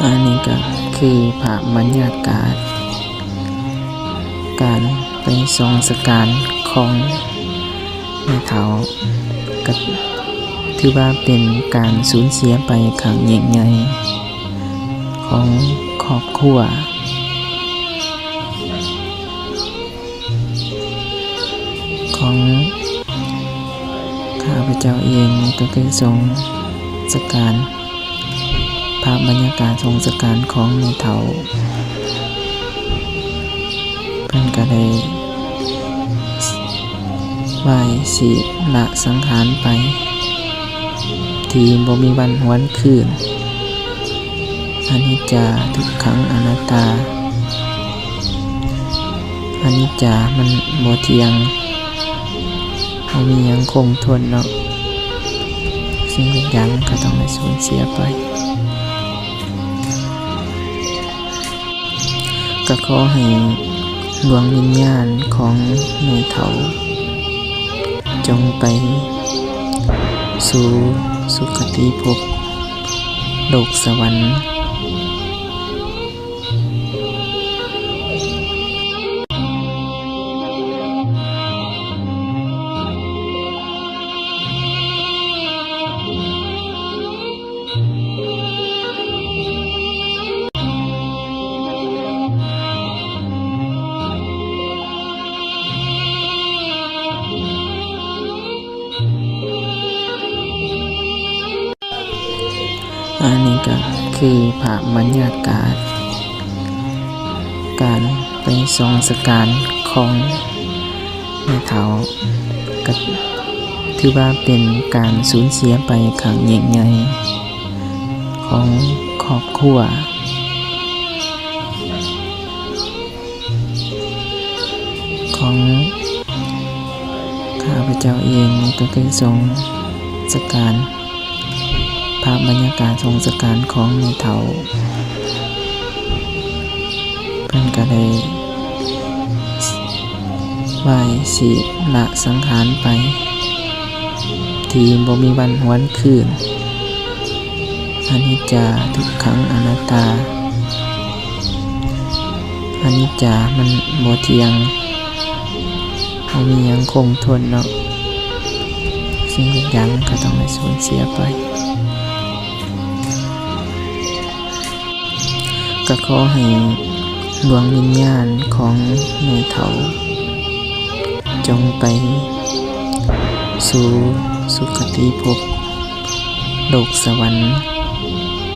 อันนี้ก็คือภาพบรรยากาศการไปทรงสการของแม่เฒ่าก็ถือว่าเป็นการสูญเสียไปครั้งยิ่งใหญ่ของครอบครัวของข้าพเจ้าเองก็เคยทรงสการภาพบรรยากาศทรงสการของแม่เฒ่าเพิ่นก็ได้ไหว้สิละสังขารไปที่บ่มีวันหวนคืนอนิจจาทุกขังอนัตตาอนิจจามันบ่เที่ยงบ่มีหยังคงทนเนาะสิ่งทุกอย่างก็ต้องได้สูญเสียไปก็ขอให้ดวงวิญญาณของแม่เฒ่าจงไปสู่สุคติภพโลกสวรรค์อันนี้ก็คือภาพบรรยากาศการไปทรงสการของแม่เฒ่าก็ถือว่าเป็นการสูญเสียไปครั้งยิ่งใหญ่ของครอบครัวของข้าพเจ้าเองก็เคยทรงสการภาพบรรยากาศทรงสการของแม่เฒ่าเพิ่นก็ได้ไหว้สิละสังขารไปที่บ่มีวันหวนคืนอนิจจาทุกขังอนัตตาอนิจจามันบ่เที่ยงบ่มีหยังคงทนเนาะสิ่งทุกอย่างก็ต้องได้สูญเสียไปก็ขอให้ดวงวิญญาณของแม่เฒ่าจงไปสู่สุคติภพโลกสวรรค์